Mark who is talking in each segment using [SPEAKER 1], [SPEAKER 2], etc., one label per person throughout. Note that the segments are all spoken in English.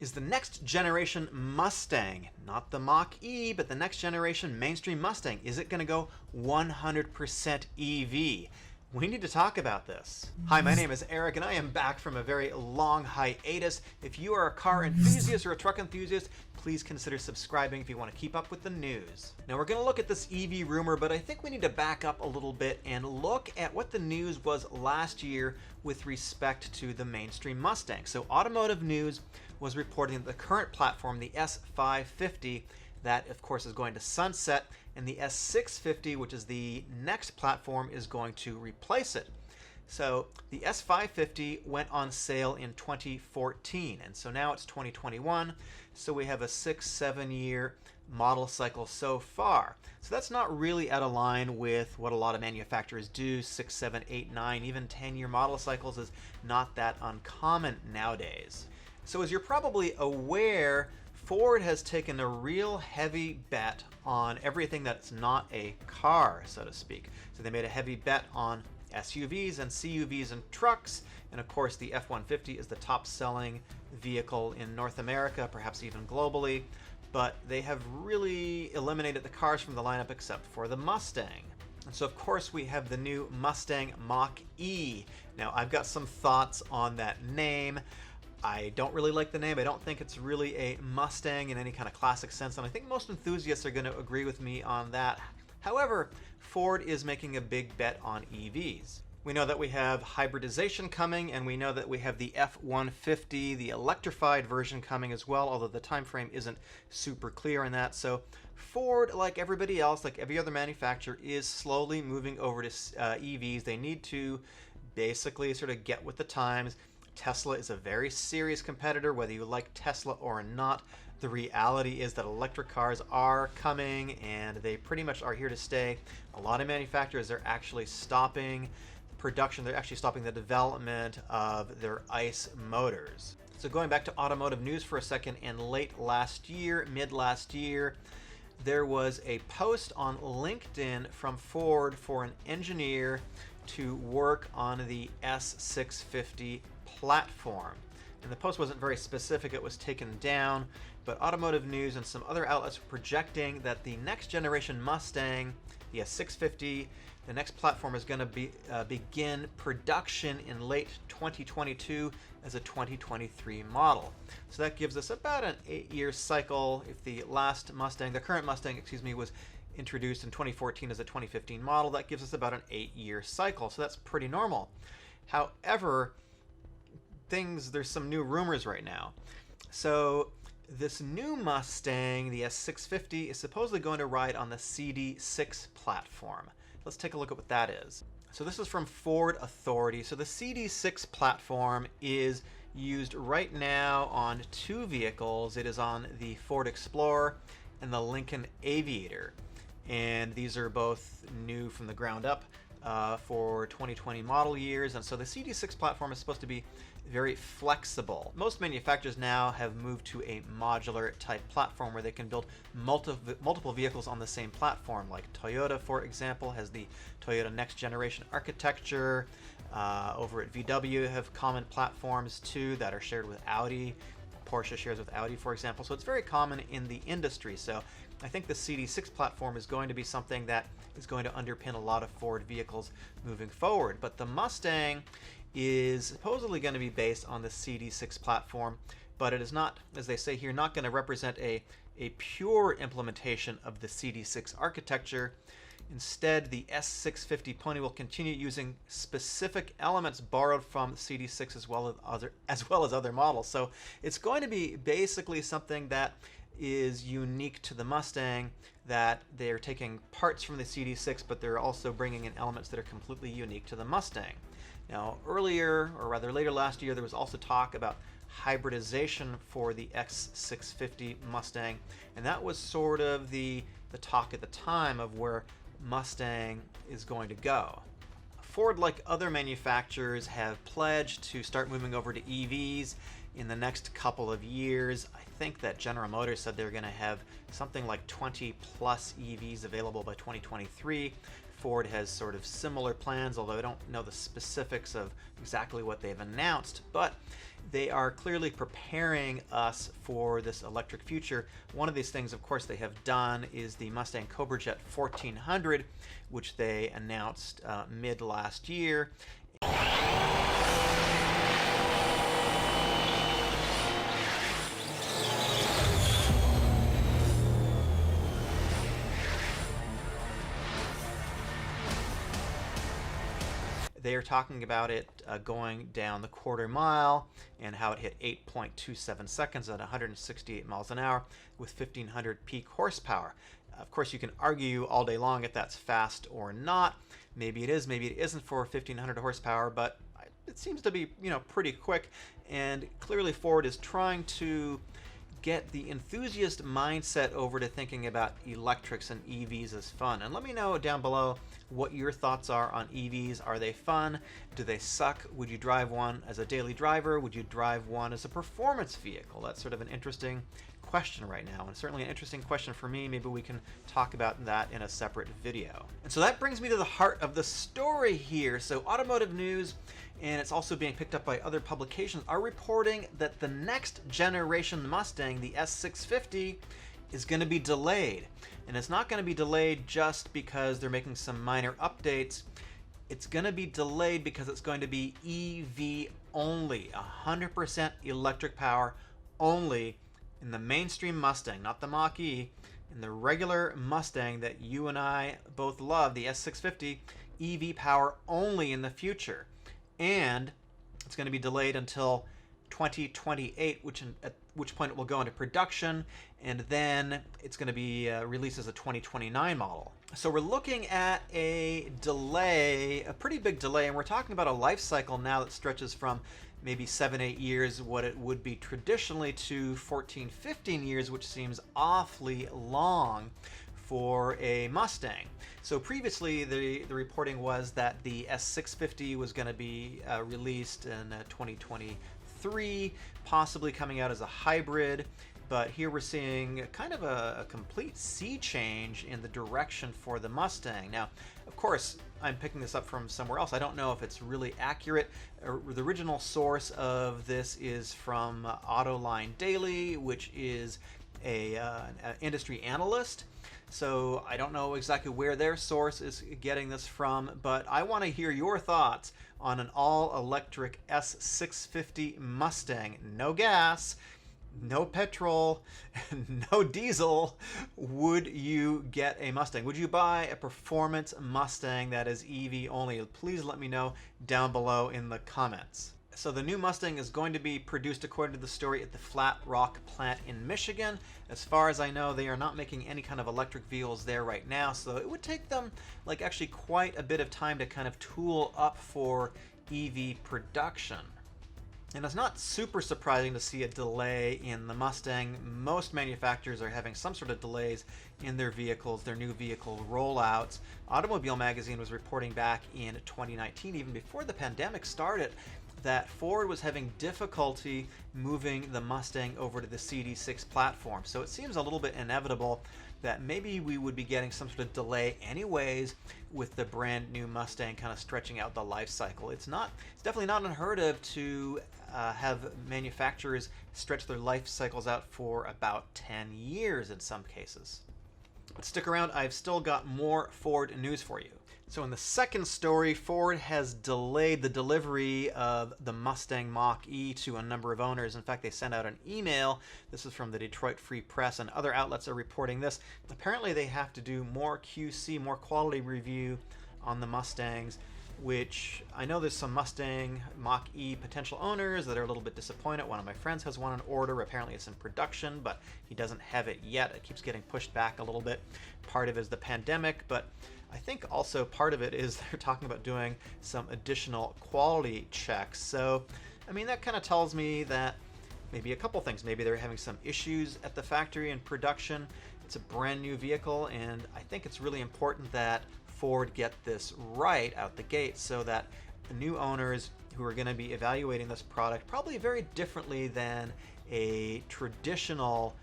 [SPEAKER 1] Is the next generation Mustang, not the Mach E, but the next generation mainstream Mustang, is it going to go 100% EV? We need to talk about this. Hi, my name is Eric, and I am back from a very long hiatus. If you are a car enthusiast or a truck enthusiast, please consider subscribing if you want to keep up with the news. Now, we're going to look at this EV rumor, but I think we need to back up a little bit and look at what the news was last year with respect to the mainstream Mustang. So, Automotive News was reporting that the current platform, the S550, that of course is going to sunset, and the S650, which is the next platform, is going to replace it. So the S550 went on sale in 2014, and so now it's 2021, so we have a 6-7 year model cycle so far. So that's not really out of line with what a lot of manufacturers do. 6, 7, 8, 9, even 10-year model cycles is not that uncommon nowadays. So as you're probably aware, Ford has taken a real heavy bet on everything that's not a car, so to speak. So they made a heavy bet on SUVs and CUVs and trucks, and of course the F-150 is the top-selling vehicle in North America, perhaps even globally, but they have really eliminated the cars from the lineup except for the Mustang. And so of course we have the new Mustang Mach E. Now I've got some thoughts on that name. I don't really like the name. I don't think it's really a Mustang in any kind of classic sense, and I think most enthusiasts are going to agree with me on that. However, Ford is making a big bet on EVs. We know that we have hybridization coming, and we know that we have the F-150, the electrified version, coming as well, although the time frame isn't super clear on that. So Ford, like everybody else, like every other manufacturer, is slowly moving over to EVs. They need to basically sort of get with the times. Tesla is a very serious competitor, whether you like Tesla or not. The reality is that electric cars are coming, and they pretty much are here to stay. A lot of manufacturers are actually stopping production. They're actually stopping the development of their ICE motors. So going back to automotive news for a second, in late last year, mid last year, there was a post on LinkedIn from Ford for an engineer to work on the S650 platform. And the post wasn't very specific, it was taken down, but Automotive News and some other outlets were projecting that the next generation Mustang, the S650, the next platform is going to begin production in late 2022 as a 2023 model. So that gives us about an 8-year cycle. If the last Mustang, the current Mustang, was introduced in 2014 as a 2015 model, that gives us about an 8-year cycle. So that's pretty normal. However, there's some new rumors right now. So this new Mustang, the S650, is supposedly going to ride on the CD6 platform. Let's take a look at what that is. So this is from Ford Authority. So the CD6 platform is used right now on two vehicles. It is on the Ford Explorer and the Lincoln Aviator. And these are both new from the ground up for 2020 model years, and so the CD6 platform is supposed to be very flexible. Most manufacturers now have moved to a modular type platform where they can build multiple vehicles on the same platform, like Toyota, for example, has the Toyota next generation architecture. Over at VW have common platforms too that are shared with Audi. Porsche shares with Audi, for example, so it's very common in the industry. So I think the CD6 platform is going to be something that is going to underpin a lot of Ford vehicles moving forward. But the Mustang is supposedly going to be based on the CD6 platform, but it is not, as they say here, not going to represent a pure implementation of the CD6 architecture. Instead, the S650 Pony will continue using specific elements borrowed from CD6 as well as other models. So it's going to be basically something that is unique to the Mustang, that they're taking parts from the CD6, but they're also bringing in elements that are completely unique to the Mustang. Now, earlier, or rather later last year, there was also talk about hybridization for the X650 Mustang, and that was sort of the talk at the time of where Mustang is going to go. Ford, like other manufacturers, have pledged to start moving over to EVs in the next couple of years. I think that General Motors said they're going to have something like 20 plus EVs available by 2023. Ford has sort of similar plans, although I don't know the specifics of exactly what they've announced, but they are clearly preparing us for this electric future. One of these things, of course, they have done is the Mustang Cobra Jet 1400, which they announced mid last year. They are talking about it going down the quarter mile and how it hit 8.27 seconds at 168 miles an hour with 1500 peak horsepower. Of course, you can argue all day long if that's fast or not. Maybe it is, maybe it isn't for 1500 horsepower, but it seems to be, pretty quick. And clearly Ford is trying to get the enthusiast mindset over to thinking about electrics and EVs as fun. And let me know down below what your thoughts are on EVs. Are they fun? Do they suck? Would you drive one as a daily driver? Would you drive one as a performance vehicle? That's sort of an interesting question right now, and certainly an interesting question for me. Maybe we can talk about that in a separate video. And so that brings me to the heart of the story here. So automotive news, and it's also being picked up by other publications, are reporting that the next generation Mustang, the S650, is going to be delayed. And it's not going to be delayed just because they're making some minor updates. It's going to be delayed because it's going to be EV only, 100% electric power only in the mainstream Mustang, not the Mach E, in the regular Mustang that you and I both love, the S650, EV power only in the future. And it's going to be delayed until 2028, at which point it will go into production, and then it's going to be released as a 2029 model. So we're looking at a delay, a pretty big delay, and we're talking about a life cycle now that stretches from maybe 7-8 years, what it would be traditionally, to 14-15 years, which seems awfully long for a Mustang. So previously the reporting was that the S650 was going to be released in 2023, possibly coming out as a hybrid. But here we're seeing kind of a complete sea change in the direction for the Mustang. Now, of course, I'm picking this up from somewhere else. I don't know if it's really accurate. The original source of this is from Autoline Daily, which is an industry analyst. So I don't know exactly where their source is getting this from, but I want to hear your thoughts on an all-electric S650 Mustang. No gas, no petrol, no diesel. Would you get a Mustang? Would you buy a performance Mustang that is EV only? Please let me know down below in the comments. So the new Mustang is going to be produced, according to the story, at the Flat Rock plant in Michigan. As far as I know, they are not making any kind of electric vehicles there right now, so it would take them actually quite a bit of time to kind of tool up for EV production. And it's not super surprising to see a delay in the Mustang. Most manufacturers are having some sort of delays in their vehicles, their new vehicle rollouts. Automobile Magazine was reporting back in 2019, even before the pandemic started, that Ford was having difficulty moving the Mustang over to the CD6 platform. So it seems a little bit inevitable that maybe we would be getting some sort of delay anyways with the brand new Mustang kind of stretching out the life cycle. It's definitely not unheard of to have manufacturers stretch their life cycles out for about 10 years in some cases. But stick around, I've still got more Ford news for you. So in the second story, Ford has delayed the delivery of the Mustang Mach E to a number of owners. In fact, they sent out an email. This is from the Detroit Free Press, and other outlets are reporting this. Apparently they have to do more QC, more quality review on the Mustangs, which I know there's some Mustang Mach E potential owners that are a little bit disappointed. One of my friends has one on order. Apparently it's in production, but he doesn't have it yet. It keeps getting pushed back a little bit. Part of it is the pandemic, but I think also part of it is they're talking about doing some additional quality checks. So, I mean, that kind of tells me that maybe a couple things. Maybe they're having some issues at the factory in production. It's a brand new vehicle, and I think it's really important that Ford get this right out the gate so that the new owners who are going to be evaluating this product probably very differently than a traditional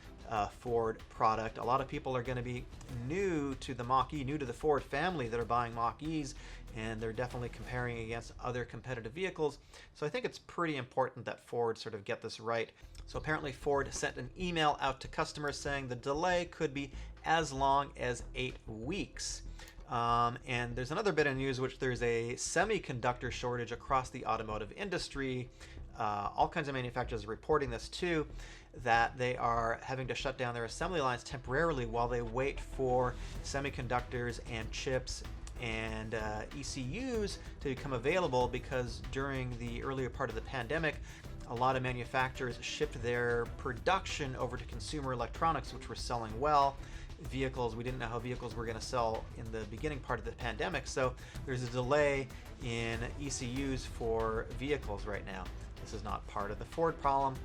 [SPEAKER 1] Ford product. A lot of people are going to be new to the Mach E, new to the Ford family that are buying Mach E's, and they're definitely comparing against other competitive vehicles. So I think it's pretty important that Ford sort of get this right. So apparently Ford sent an email out to customers saying the delay could be as long as 8 weeks. And there's another bit of news, which there's a semiconductor shortage across the automotive industry. All kinds of manufacturers are reporting this too, that they are having to shut down their assembly lines temporarily while they wait for semiconductors and chips and ECUs to become available, because during the earlier part of the pandemic, a lot of manufacturers shipped their production over to consumer electronics, which were selling well. Vehicles, we didn't know how vehicles were going to sell in the beginning part of the pandemic, so there's a delay in ECUs for vehicles right now. This is not part of the Ford problem,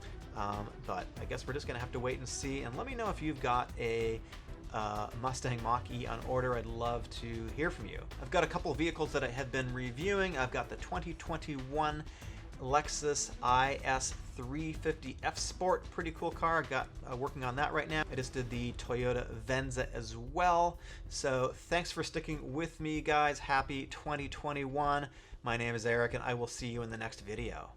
[SPEAKER 1] but I guess we're just going to have to wait and see. And let me know if you've got a Mustang Mach-E on order. I'd love to hear from you. I've got a couple of vehicles that I have been reviewing. I've got the 2021 Lexus IS350 F Sport, pretty cool car. I've got working on that right now. I just did the Toyota Venza as well. So thanks for sticking with me, guys. Happy 2021. My name is Eric, and I will see you in the next video.